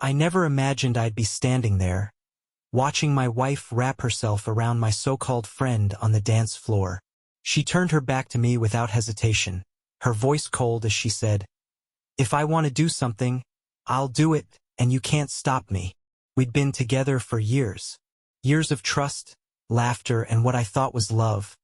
I never imagined I'd be standing there, watching my wife wrap herself around my so-called friend on the dance floor. She turned her back to me without hesitation, her voice cold as she said, "If I want to do something, I'll do it, and you can't stop me." We'd been together for years. Years of trust, laughter, and what I thought was love.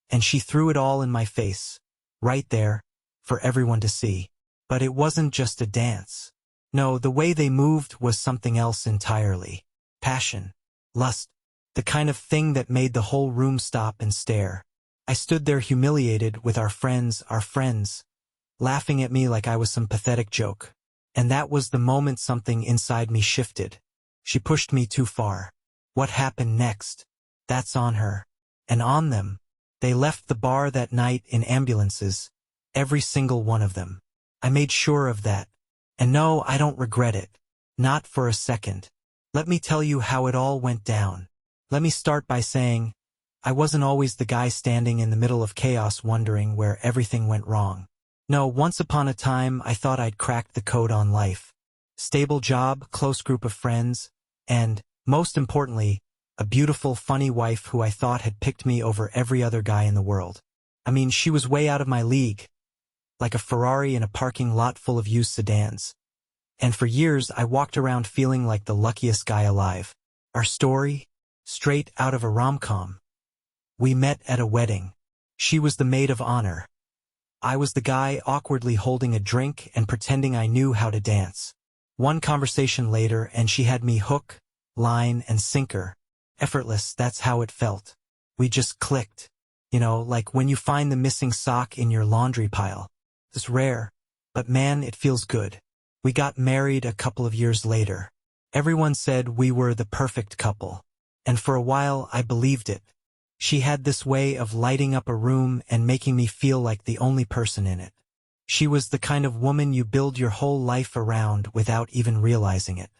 And she threw it all in my face, right there, for everyone to see. But it wasn't just a dance. No, the way they moved was something else entirely. Passion. Lust. The kind of thing that made the whole room stop and stare. I stood there humiliated with our friends, laughing at me like I was some pathetic joke. And that was the moment something inside me shifted. She pushed me too far. What happened next? That's on her. And on them. They left the bar that night in ambulances. Every single one of them. I made sure of that. And no, I don't regret it. Not for a second. Let me tell you how it all went down. Let me start by saying, I wasn't always the guy standing in the middle of chaos wondering where everything went wrong. No, once upon a time I thought I'd cracked the code on life. Stable job, close group of friends, and, most importantly, a beautiful, funny wife who I thought had picked me over every other guy in the world. I mean, she was way out of my league, like a Ferrari in a parking lot full of used sedans. And for years I walked around feeling like the luckiest guy alive. Our story? Straight out of a rom-com. We met at a wedding. She was the maid of honor. I was the guy awkwardly holding a drink and pretending I knew how to dance. One conversation later and she had me hook, line, and sinker. Effortless, that's how it felt. We just clicked. You know, like when you find the missing sock in your laundry pile. It's rare, but man, it feels good. We got married a couple of years later. Everyone said we were the perfect couple. And for a while I believed it. She had this way of lighting up a room and making me feel like the only person in it. She was the kind of woman you build your whole life around without even realizing it.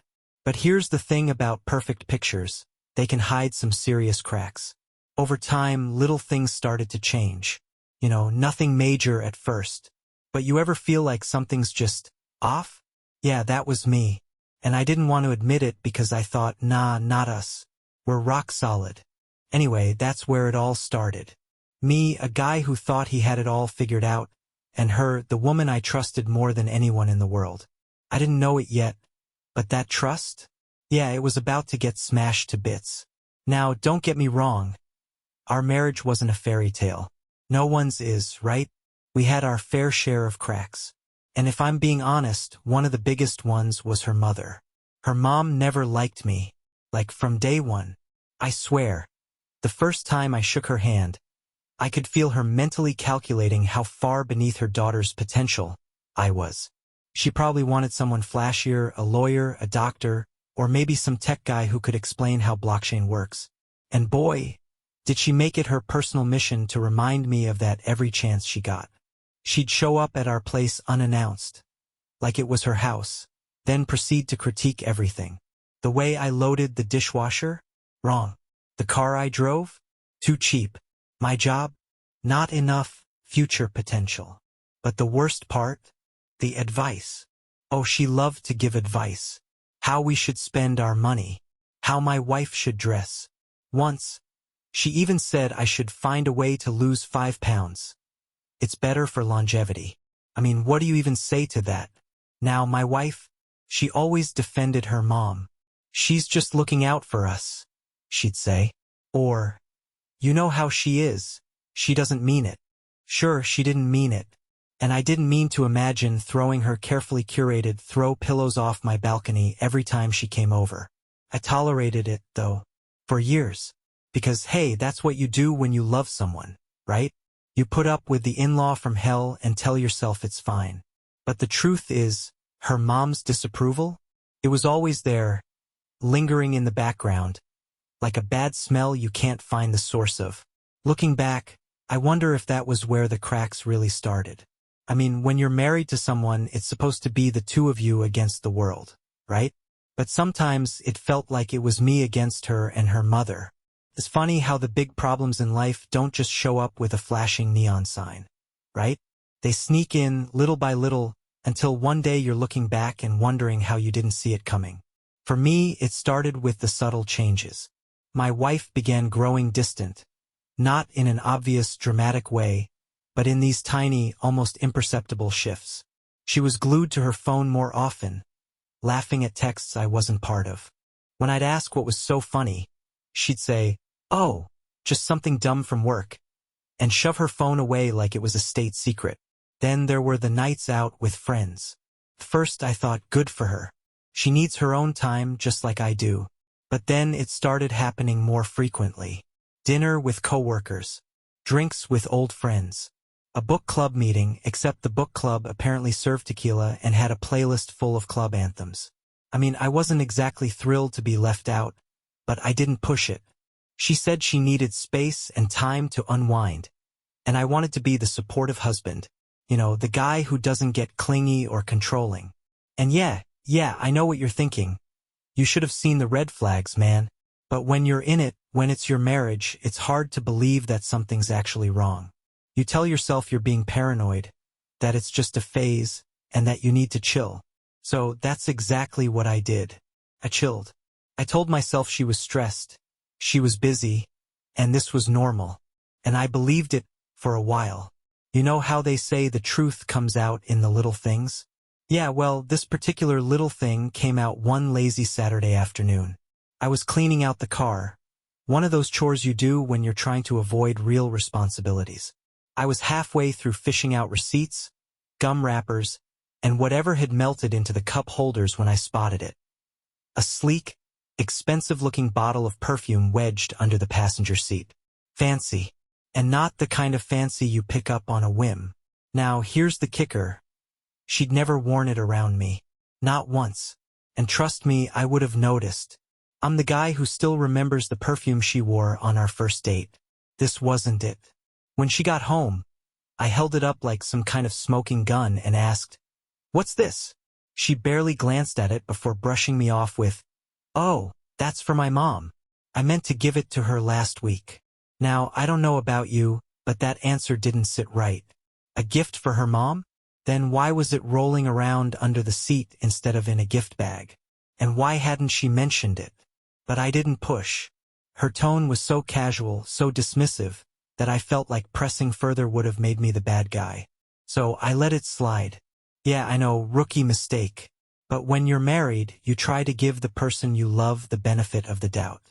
But here's the thing about perfect pictures. They can hide some serious cracks. Over time, little things started to change. You know, nothing major at first. But you ever feel like something's just off? Yeah, that was me. And I didn't want to admit it because I thought, nah, not us. We're rock solid. Anyway, that's where it all started. Me, a guy who thought he had it all figured out, and her, the woman I trusted more than anyone in the world. I didn't know it yet, but that trust? Yeah, it was about to get smashed to bits. Now, don't get me wrong. Our marriage wasn't a fairy tale. No one's is, right? We had our fair share of cracks. And if I'm being honest, one of the biggest ones was her mother. Her mom never liked me. Like from day one. I swear. The first time I shook her hand, I could feel her mentally calculating how far beneath her daughter's potential I was. She probably wanted someone flashier, a lawyer, a doctor, or maybe some tech guy who could explain how blockchain works. And boy, did she make it her personal mission to remind me of that every chance she got. She'd show up at our place unannounced, like it was her house, then proceed to critique everything. The way I loaded the dishwasher? Wrong. The car I drove? Too cheap. My job? Not enough future potential. But the worst part? The advice. Oh, she loved to give advice. How we should spend our money. How my wife should dress. Once, she even said I should find a way to lose 5 pounds. It's better for longevity. I mean, what do you even say to that? Now, my wife, she always defended her mom. She's just looking out for us, she'd say. Or, you know how she is. She doesn't mean it. Sure, she didn't mean it. And I didn't mean to imagine throwing her carefully curated throw pillows off my balcony every time she came over. I tolerated it, though, for years. Because, hey, that's what you do when you love someone, right? You put up with the in-law from hell and tell yourself it's fine. But the truth is, her mom's disapproval? It was always there, lingering in the background, like a bad smell you can't find the source of. Looking back, I wonder if that was where the cracks really started. I mean, when you're married to someone, it's supposed to be the two of you against the world, right? But sometimes it felt like it was me against her and her mother. It's funny how the big problems in life don't just show up with a flashing neon sign, right? They sneak in little by little until one day you're looking back and wondering how you didn't see it coming. For me, it started with the subtle changes. My wife began growing distant, not in an obvious, dramatic way, but in these tiny, almost imperceptible shifts. She was glued to her phone more often, laughing at texts I wasn't part of. When I'd ask what was so funny, she'd say, "Oh, just something dumb from work," and shove her phone away like it was a state secret. Then there were the nights out with friends. First I thought, good for her. She needs her own time just like I do. But then it started happening more frequently. Dinner with coworkers. Drinks with old friends. A book club meeting, except the book club apparently served tequila and had a playlist full of club anthems. I mean, I wasn't exactly thrilled to be left out, but I didn't push it. She said she needed space and time to unwind, and I wanted to be the supportive husband. You know, the guy who doesn't get clingy or controlling. And yeah, I know what you're thinking. You should have seen the red flags, man. But when you're in it, when it's your marriage, it's hard to believe that something's actually wrong. You tell yourself you're being paranoid, that it's just a phase, and that you need to chill. So that's exactly what I did. I chilled. I told myself she was stressed, she was busy, and this was normal. And I believed it for a while. You know how they say the truth comes out in the little things? Yeah, well, this particular little thing came out one lazy Saturday afternoon. I was cleaning out the car, one of those chores you do when you're trying to avoid real responsibilities. I was halfway through fishing out receipts, gum wrappers, and whatever had melted into the cup holders when I spotted it. A sleek, expensive-looking bottle of perfume wedged under the passenger seat. Fancy. And not the kind of fancy you pick up on a whim. Now, here's the kicker. She'd never worn it around me. Not once. And trust me, I would have noticed. I'm the guy who still remembers the perfume she wore on our first date. This wasn't it. When she got home, I held it up like some kind of smoking gun and asked, "What's this?" She barely glanced at it before brushing me off with, "Oh, that's for my mom. I meant to give it to her last week." Now, I don't know about you, but that answer didn't sit right. A gift for her mom? Then why was it rolling around under the seat instead of in a gift bag? And why hadn't she mentioned it? But I didn't push. Her tone was so casual, so dismissive, that I felt like pressing further would have made me the bad guy. So I let it slide. Yeah, I know, rookie mistake. But when you're married, you try to give the person you love the benefit of the doubt.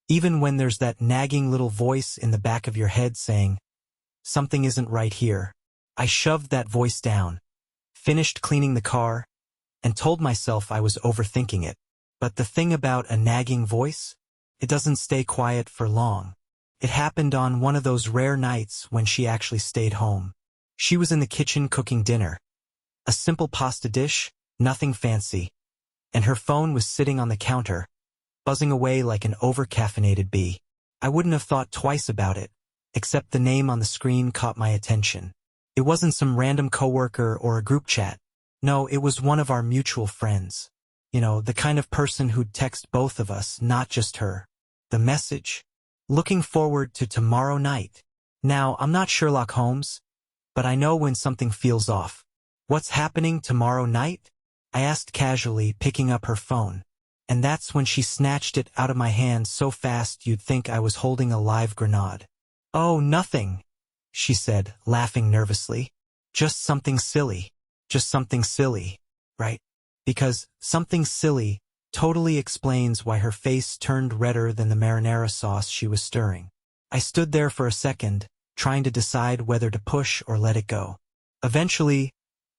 Even when there's that nagging little voice in the back of your head saying, "Something isn't right here." I shoved that voice down, finished cleaning the car, and told myself I was overthinking it. But the thing about a nagging voice, it doesn't stay quiet for long. It happened on one of those rare nights when she actually stayed home. She was in the kitchen cooking dinner. A simple pasta dish, nothing fancy. And her phone was sitting on the counter, buzzing away like an over-caffeinated bee. I wouldn't have thought twice about it, except the name on the screen caught my attention. It wasn't some random coworker or a group chat. No, it was one of our mutual friends. You know, the kind of person who'd text both of us, not just her. The message? "Looking forward to tomorrow night." Now, I'm not Sherlock Holmes, but I know when something feels off. "What's happening tomorrow night?" I asked casually, picking up her phone. And that's when she snatched it out of my hand so fast you'd think I was holding a live grenade. "Oh, nothing," she said, laughing nervously. "Just something silly. Just something silly, right?" Because something silly totally explains why her face turned redder than the marinara sauce she was stirring. I stood there for a second, trying to decide whether to push or let it go. Eventually,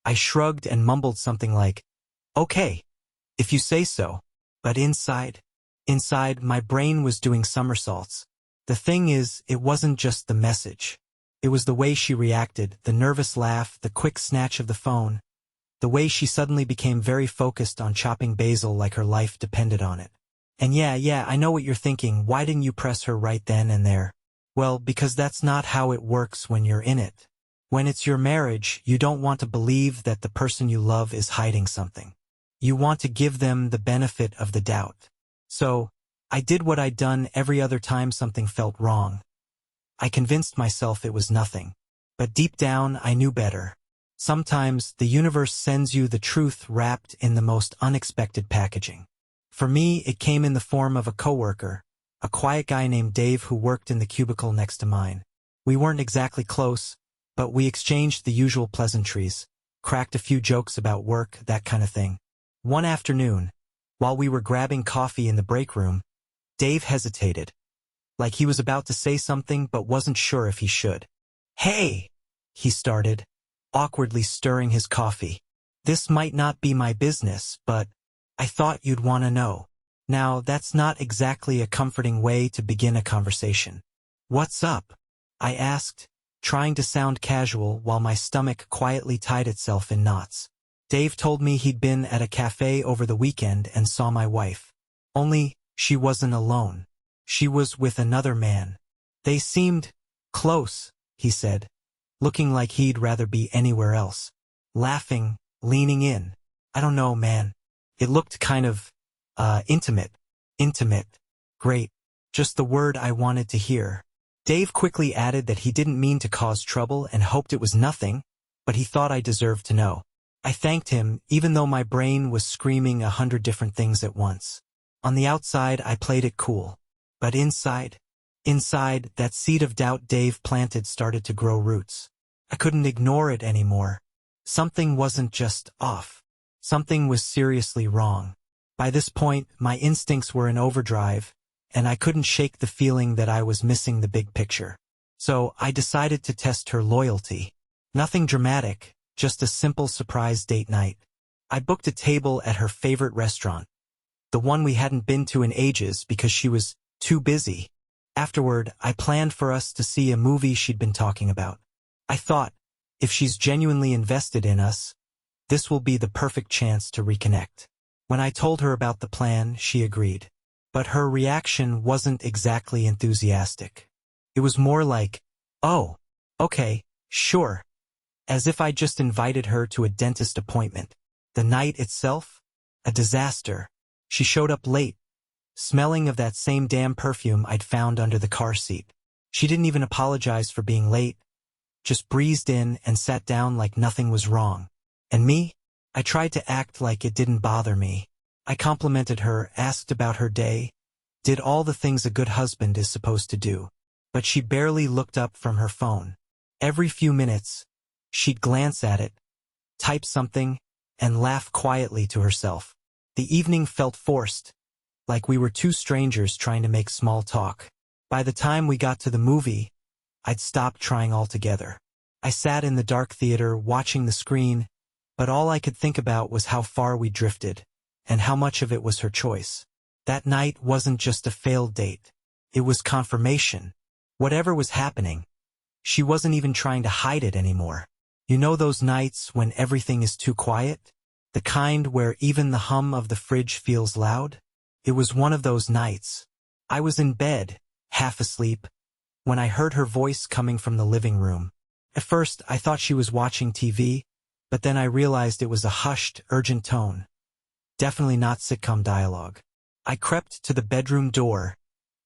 I shrugged and mumbled something like, "Okay, if you say so." But inside, my brain was doing somersaults. The thing is, it wasn't just the message. It was the way she reacted, the nervous laugh, the quick snatch of the phone, the way she suddenly became very focused on chopping basil like her life depended on it. And yeah, I know what you're thinking. Why didn't you press her right then and there? Well, because that's not how it works when you're in it. When it's your marriage, you don't want to believe that the person you love is hiding something. You want to give them the benefit of the doubt. So, I did what I'd done every other time something felt wrong. I convinced myself it was nothing. But deep down, I knew better. Sometimes, the universe sends you the truth wrapped in the most unexpected packaging. For me, it came in the form of a coworker, a quiet guy named Dave who worked in the cubicle next to mine. We weren't exactly close, but we exchanged the usual pleasantries, cracked a few jokes about work, that kind of thing. One afternoon, while we were grabbing coffee in the break room, Dave hesitated, like he was about to say something but wasn't sure if he should. "Hey," he started, awkwardly stirring his coffee. "This might not be my business, but I thought you'd want to know." Now, that's not exactly a comforting way to begin a conversation. "What's up?" I asked, trying to sound casual while my stomach quietly tied itself in knots. Dave told me he'd been at a cafe over the weekend and saw my wife. Only, she wasn't alone. She was with another man. They seemed close, he said, looking like he'd rather be anywhere else. Laughing, leaning in. I don't know, man. It looked kind of, intimate. Intimate. Great. Just the word I wanted to hear. Dave quickly added that he didn't mean to cause trouble and hoped it was nothing, but he thought I deserved to know. I thanked him, even though my brain was screaming 100 different things at once. On the outside, I played it cool. But inside, that seed of doubt Dave planted started to grow roots. I couldn't ignore it anymore. Something wasn't just off. Something was seriously wrong. By this point, my instincts were in overdrive, and I couldn't shake the feeling that I was missing the big picture. So I decided to test her loyalty. Nothing dramatic, just a simple surprise date night. I booked a table at her favorite restaurant, the one we hadn't been to in ages because she was too busy. Afterward, I planned for us to see a movie she'd been talking about. I thought, if she's genuinely invested in us, this will be the perfect chance to reconnect. When I told her about the plan, she agreed. But her reaction wasn't exactly enthusiastic. It was more like, "Oh, okay, sure." As if I just invited her to a dentist appointment. The night itself? A disaster. She showed up late, smelling of that same damn perfume I'd found under the car seat. She didn't even apologize for being late, just breezed in and sat down like nothing was wrong. And me? I tried to act like it didn't bother me. I complimented her, asked about her day, did all the things a good husband is supposed to do. But she barely looked up from her phone. Every few minutes, she'd glance at it, type something, and laugh quietly to herself. The evening felt forced, like we were two strangers trying to make small talk. By the time we got to the movie, I'd stopped trying altogether. I sat in the dark theater watching the screen, but all I could think about was how far we drifted, and how much of it was her choice. That night wasn't just a failed date. It was confirmation. Whatever was happening, she wasn't even trying to hide it anymore. You know those nights when everything is too quiet? The kind where even the hum of the fridge feels loud? It was one of those nights. I was in bed, half asleep, when I heard her voice coming from the living room. At first, I thought she was watching TV, but then I realized it was a hushed, urgent tone. Definitely not sitcom dialogue. I crept to the bedroom door,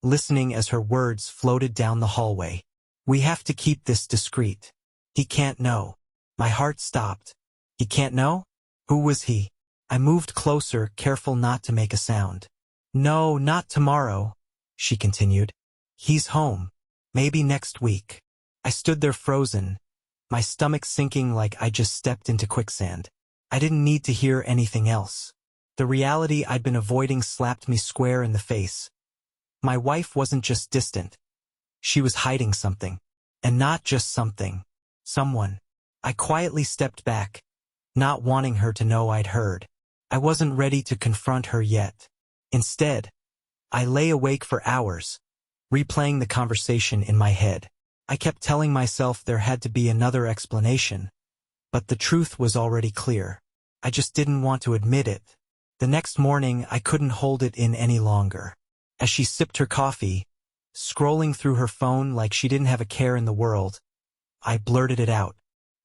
listening as her words floated down the hallway. "We have to keep this discreet. He can't know." My heart stopped. He can't know? Who was he? I moved closer, careful not to make a sound. "No, not tomorrow," she continued. "He's home. Maybe next week." I stood there frozen, my stomach sinking like I just stepped into quicksand. I didn't need to hear anything else. The reality I'd been avoiding slapped me square in the face. My wife wasn't just distant. She was hiding something. And not just something. Someone. I quietly stepped back, not wanting her to know I'd heard. I wasn't ready to confront her yet. Instead, I lay awake for hours, replaying the conversation in my head. I kept telling myself there had to be another explanation, but the truth was already clear. I just didn't want to admit it. The next morning, I couldn't hold it in any longer. As she sipped her coffee, scrolling through her phone like she didn't have a care in the world, I blurted it out.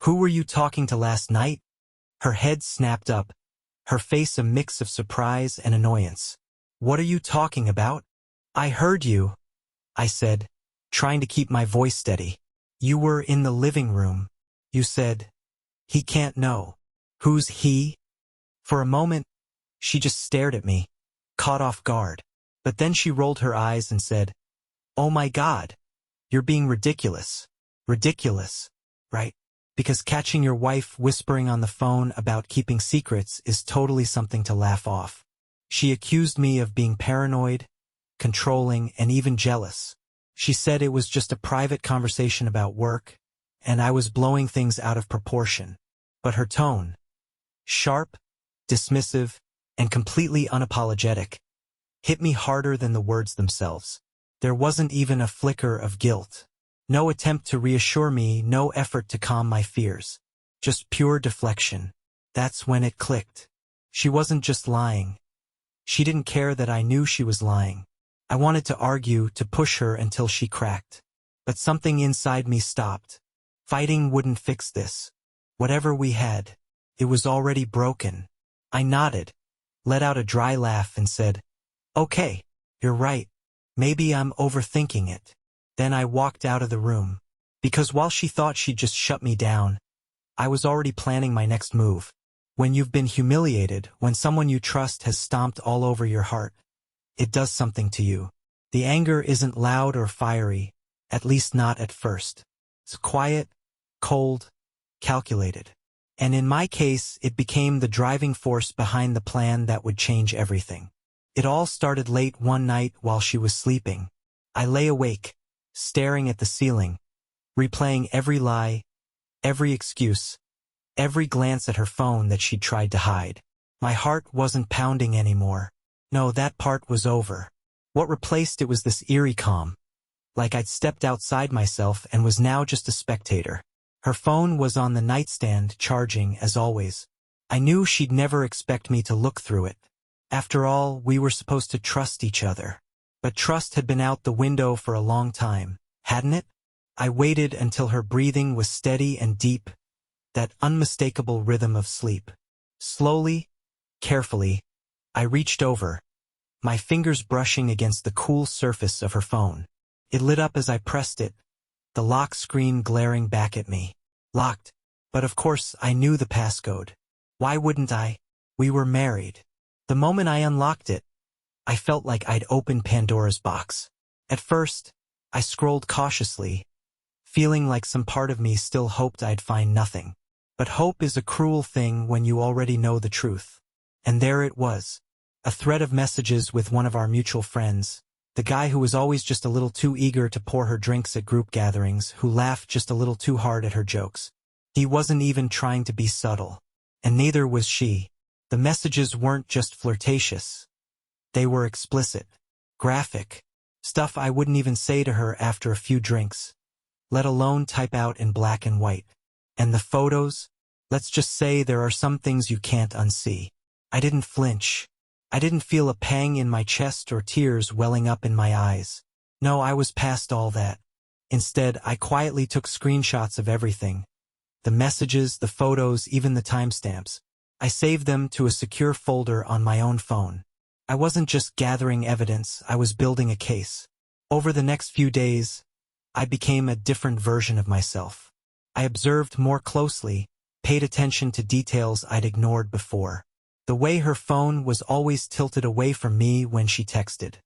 "Who were you talking to last night?" Her head snapped up, her face a mix of surprise and annoyance. "What are you talking about?" "I heard you," I said, trying to keep my voice steady. "You were in the living room. You said, 'He can't know.'" "Who's he?" For a moment, she just stared at me, caught off guard. But then she rolled her eyes and said, "Oh my God, you're being ridiculous." Ridiculous, right? Because catching your wife whispering on the phone about keeping secrets is totally something to laugh off. She accused me of being paranoid, controlling, and even jealous. She said it was just a private conversation about work, and I was blowing things out of proportion. But her tone, sharp, dismissive, and completely unapologetic, hit me harder than the words themselves. There wasn't even a flicker of guilt. No attempt to reassure me, no effort to calm my fears. Just pure deflection. That's when it clicked. She wasn't just lying. She didn't care that I knew she was lying. I wanted to argue, to push her until she cracked. But something inside me stopped. Fighting wouldn't fix this. Whatever we had, it was already broken. I nodded, let out a dry laugh and said, "Okay, you're right. Maybe I'm overthinking it." Then I walked out of the room. Because while she thought she'd just shut me down, I was already planning my next move. When you've been humiliated, when someone you trust has stomped all over your heart, it does something to you. The anger isn't loud or fiery, at least not at first. It's quiet, cold, calculated. And in my case, it became the driving force behind the plan that would change everything. It all started late one night while she was sleeping. I lay awake, staring at the ceiling, replaying every lie, every excuse, every glance at her phone that she'd tried to hide. My heart wasn't pounding anymore. No, that part was over. What replaced it was this eerie calm, like I'd stepped outside myself and was now just a spectator. Her phone was on the nightstand, charging, as always. I knew she'd never expect me to look through it. After all, we were supposed to trust each other. But trust had been out the window for a long time, hadn't it? I waited until her breathing was steady and deep, that unmistakable rhythm of sleep. Slowly, carefully, I reached over, my fingers brushing against the cool surface of her phone. It lit up as I pressed it, the lock screen glaring back at me. Locked. But of course I knew the passcode. Why wouldn't I? We were married. The moment I unlocked it, I felt like I'd opened Pandora's box. At first, I scrolled cautiously, feeling like some part of me still hoped I'd find nothing. But hope is a cruel thing when you already know the truth. And there it was, a thread of messages with one of our mutual friends, the guy who was always just a little too eager to pour her drinks at group gatherings, who laughed just a little too hard at her jokes. He wasn't even trying to be subtle. And neither was she. The messages weren't just flirtatious. They were explicit, graphic, stuff I wouldn't even say to her after a few drinks, let alone type out in black and white. And the photos? Let's just say there are some things you can't unsee. I didn't flinch. I didn't feel a pang in my chest or tears welling up in my eyes. No, I was past all that. Instead, I quietly took screenshots of everything. The messages, the photos, even the timestamps. I saved them to a secure folder on my own phone. I wasn't just gathering evidence, I was building a case. Over the next few days, I became a different version of myself. I observed more closely, paid attention to details I'd ignored before. The way her phone was always tilted away from me when she texted.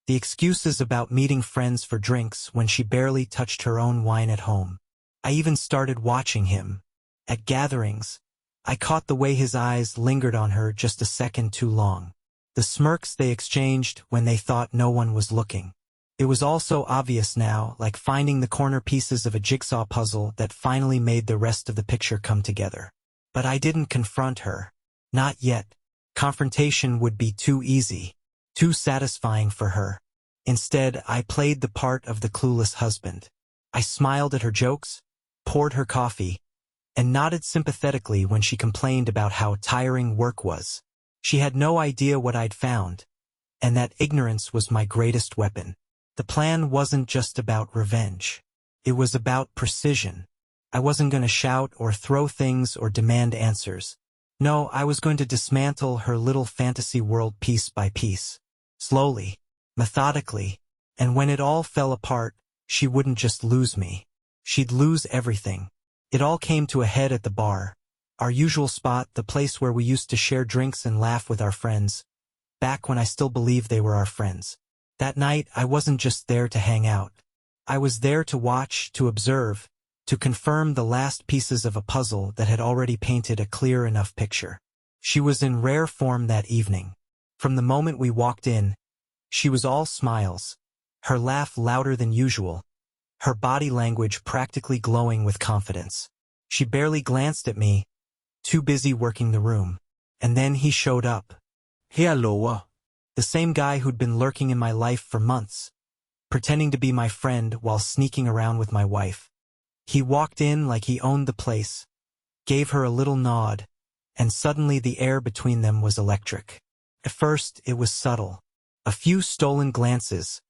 The excuses about meeting friends for drinks when she barely touched her own wine at home. I even started watching him. At gatherings, I caught the way his eyes lingered on her just a second too long. The smirks they exchanged when they thought no one was looking. It was all so obvious now, like finding the corner pieces of a jigsaw puzzle that finally made the rest of the picture come together. But I didn't confront her. Not yet. Confrontation would be too easy, too satisfying for her. Instead, I played the part of the clueless husband. I smiled at her jokes, poured her coffee, and nodded sympathetically when she complained about how tiring work was. She had no idea what I'd found, and that ignorance was my greatest weapon. The plan wasn't just about revenge. It was about precision. I wasn't going to shout or throw things or demand answers. No, I was going to dismantle her little fantasy world piece by piece. Slowly, methodically, and when it all fell apart, she wouldn't just lose me. She'd lose everything. It all came to a head at the bar, our usual spot, the place where we used to share drinks and laugh with our friends. back when I still believed they were our friends. That night, I wasn't just there to hang out. I was there to watch, to observe, to confirm the last pieces of a puzzle that had already painted a clear enough picture. She was in rare form that evening. From the moment we walked in, she was all smiles, her laugh louder than usual, her body language practically glowing with confidence. She barely glanced at me, too busy working the room. And then he showed up. Hello. The same guy who'd been lurking in my life for months, pretending to be my friend while sneaking around with my wife. He walked in like he owned the place, gave her a little nod, and suddenly the air between them was electric. At first, it was subtle. A few stolen glances,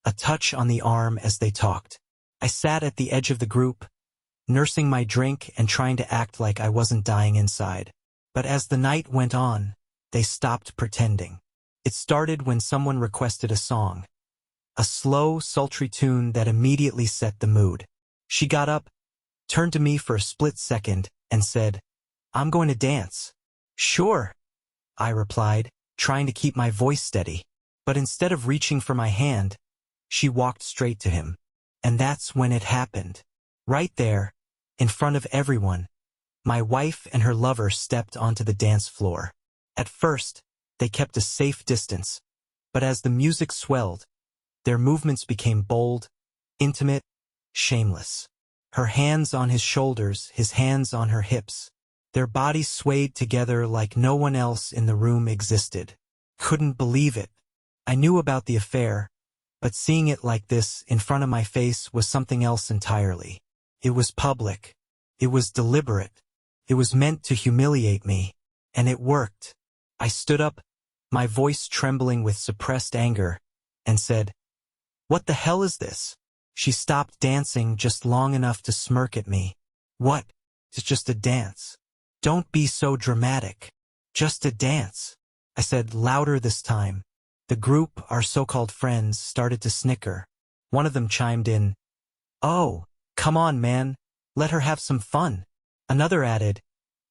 a touch on the arm as they talked. I sat at the edge of the group, nursing my drink and trying to act like I wasn't dying inside. But as the night went on, they stopped pretending. It started when someone requested a song. A slow, sultry tune that immediately set the mood. She got up, turned to me for a split second, and said, "I'm going to dance." "Sure," I replied, trying to keep my voice steady. But instead of reaching for my hand, she walked straight to him. And that's when it happened. Right there, in front of everyone, my wife and her lover stepped onto the dance floor. At first, they kept a safe distance, but as the music swelled, their movements became bold, intimate, shameless. Her hands on his shoulders, his hands on her hips. Their bodies swayed together like no one else in the room existed. Couldn't believe it. I knew about the affair, but seeing it like this in front of my face was something else entirely. It was public. It was deliberate. It was meant to humiliate me. And it worked. I stood up, my voice trembling with suppressed anger, and said, "What the hell is this?" She stopped dancing just long enough to smirk at me. "What? It's just a dance. Don't be so dramatic. Just a dance," I said louder this time. The group, our so-called friends, started to snicker. One of them chimed in, "Oh, come on, man. Let her have some fun." Another added,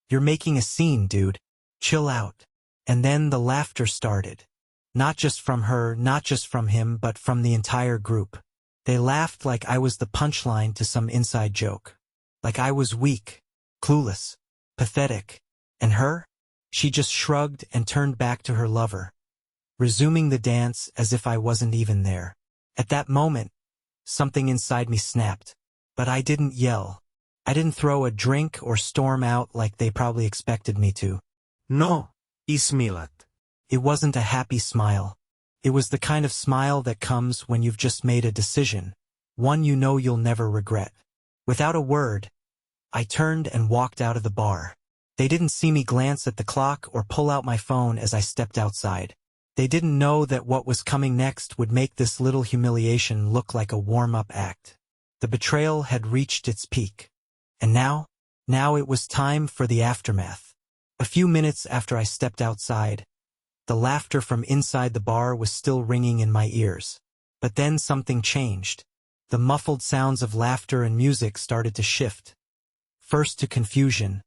"You're making a scene, dude. Chill out." And then the laughter started. Not just from her, not just from him, but from the entire group. They laughed like I was the punchline to some inside joke. Like I was weak, clueless, pathetic. And her? She just shrugged and turned back to her lover, resuming the dance as if I wasn't even there. At that moment, something inside me snapped. But I didn't yell. I didn't throw a drink or storm out like they probably expected me to. No, ismilat. It wasn't a happy smile. It was the kind of smile that comes when you've just made a decision, one you know you'll never regret. Without a word, I turned and walked out of the bar. They didn't see me glance at the clock or pull out my phone as I stepped outside. They didn't know that what was coming next would make this little humiliation look like a warm-up act. The betrayal had reached its peak. And now it was time for the aftermath. A few minutes after I stepped outside, the laughter from inside the bar was still ringing in my ears. But then something changed. The muffled sounds of laughter and music started to shift. First to confusion,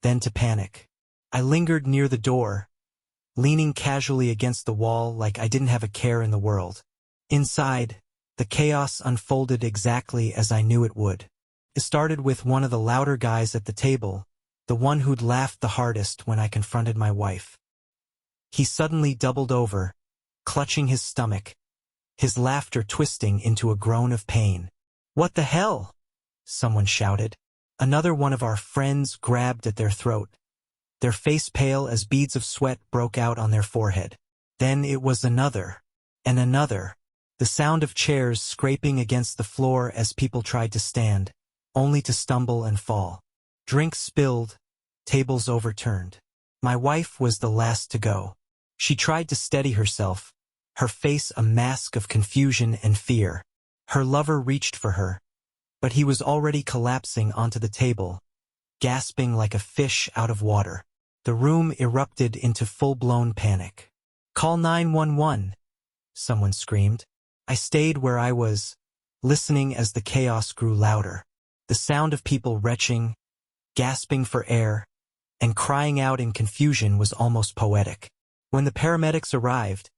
then to panic. I lingered near the door, leaning casually against the wall like I didn't have a care in the world. Inside, the chaos unfolded exactly as I knew it would. It started with one of the louder guys at the table, the one who'd laughed the hardest when I confronted my wife. He suddenly doubled over, clutching his stomach, his laughter twisting into a groan of pain. "What the hell?" someone shouted. Another one of our friends grabbed at their throat, their face pale as beads of sweat broke out on their forehead. Then it was another, and another, the sound of chairs scraping against the floor as people tried to stand, only to stumble and fall. Drinks spilled, tables overturned. My wife was the last to go. She tried to steady herself, her face a mask of confusion and fear. Her lover reached for her, but he was already collapsing onto the table, gasping like a fish out of water. The room erupted into full-blown panic. "Call 911, someone screamed. I stayed where I was, listening as the chaos grew louder. The sound of people retching, gasping for air, and crying out in confusion was almost poetic. When the paramedics arrived,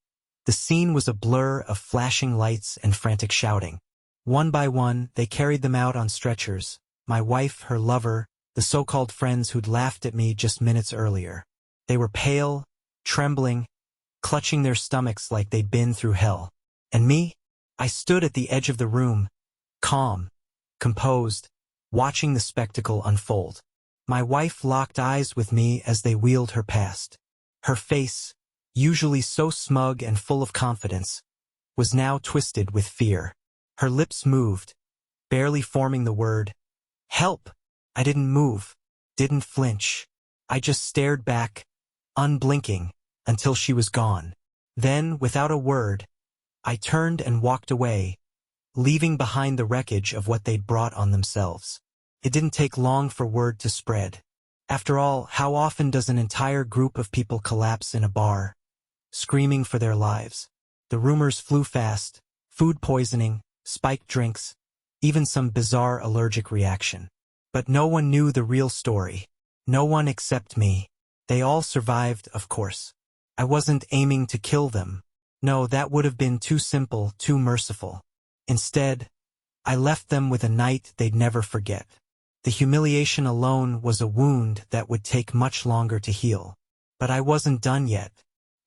the scene was a blur of flashing lights and frantic shouting. One by one, they carried them out on stretchers, my wife, her lover, the so-called friends who'd laughed at me just minutes earlier. They were pale, trembling, clutching their stomachs like they'd been through hell. And me? I stood at the edge of the room, calm, composed, watching the spectacle unfold. My wife locked eyes with me as they wheeled her past. Her face, usually so smug and full of confidence, was now twisted with fear. Her lips moved, barely forming the word, "Help!" I didn't move, didn't flinch. I just stared back, unblinking, until she was gone. Then, without a word, I turned and walked away, leaving behind the wreckage of what they'd brought on themselves. It didn't take long for word to spread. After all, how often does an entire group of people collapse in a bar, screaming for their lives? The rumors flew fast: food poisoning, spiked drinks, even some bizarre allergic reaction. But no one knew the real story. No one except me. They all survived, of course. I wasn't aiming to kill them. No, that would have been too simple, too merciful. Instead, I left them with a night they'd never forget. The humiliation alone was a wound that would take much longer to heal. But I wasn't done yet.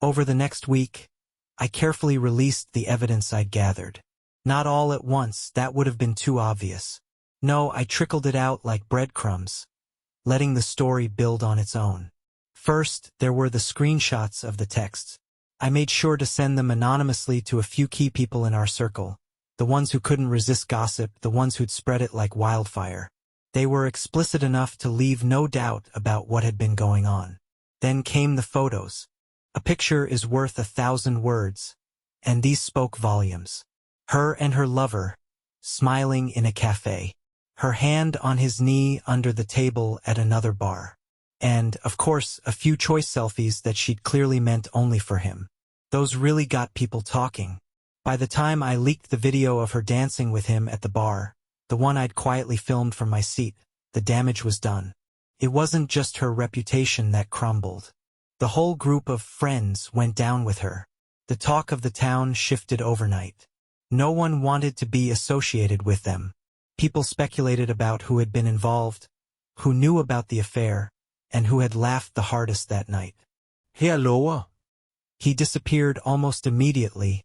Over the next week, I carefully released the evidence I'd gathered. Not all at once, that would have been too obvious. No, I trickled it out like breadcrumbs, letting the story build on its own. First, there were the screenshots of the texts. I made sure to send them anonymously to a few key people in our circle, the ones who couldn't resist gossip, the ones who'd spread it like wildfire. They were explicit enough to leave no doubt about what had been going on. Then came the photos. A picture is worth 1,000 words, and these spoke volumes. Her and her lover, smiling in a cafe. Her hand on his knee under the table at another bar. And, of course, a few choice selfies that she'd clearly meant only for him. Those really got people talking. By the time I leaked the video of her dancing with him at the bar, the one I'd quietly filmed from my seat, the damage was done. It wasn't just her reputation that crumbled. The whole group of friends went down with her. The talk of the town shifted overnight. No one wanted to be associated with them. People speculated about who had been involved, who knew about the affair, and who had laughed the hardest that night. Here lower. He disappeared almost immediately,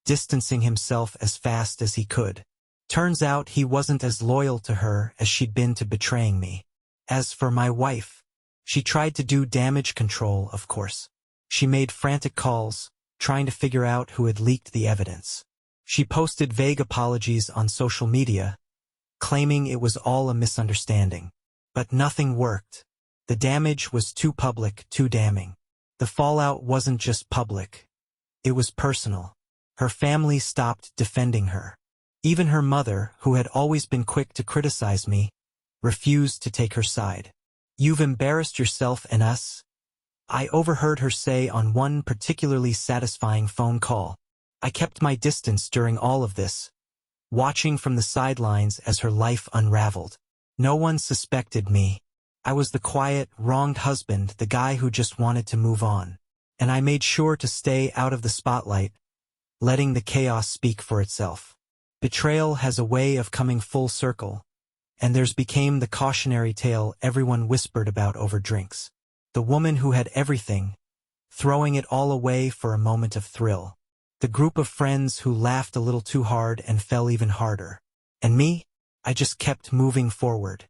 distancing himself as fast as he could. Turns out he wasn't as loyal to her as she'd been to betraying me. As for my wife, she tried to do damage control, of course. She made frantic calls, trying to figure out who had leaked the evidence. She posted vague apologies on social media, claiming it was all a misunderstanding. But nothing worked. The damage was too public, too damning. The fallout wasn't just public. It was personal. Her family stopped defending her. Even her mother, who had always been quick to criticize me, refused to take her side. "You've embarrassed yourself and us," I overheard her say on one particularly satisfying phone call. I kept my distance during all of this, watching from the sidelines as her life unraveled. No one suspected me. I was the quiet, wronged husband, the guy who just wanted to move on. And I made sure to stay out of the spotlight, letting the chaos speak for itself. Betrayal has a way of coming full circle, and theirs became the cautionary tale everyone whispered about over drinks. The woman who had everything, throwing it all away for a moment of thrill. The group of friends who laughed a little too hard and fell even harder. And me? I just kept moving forward.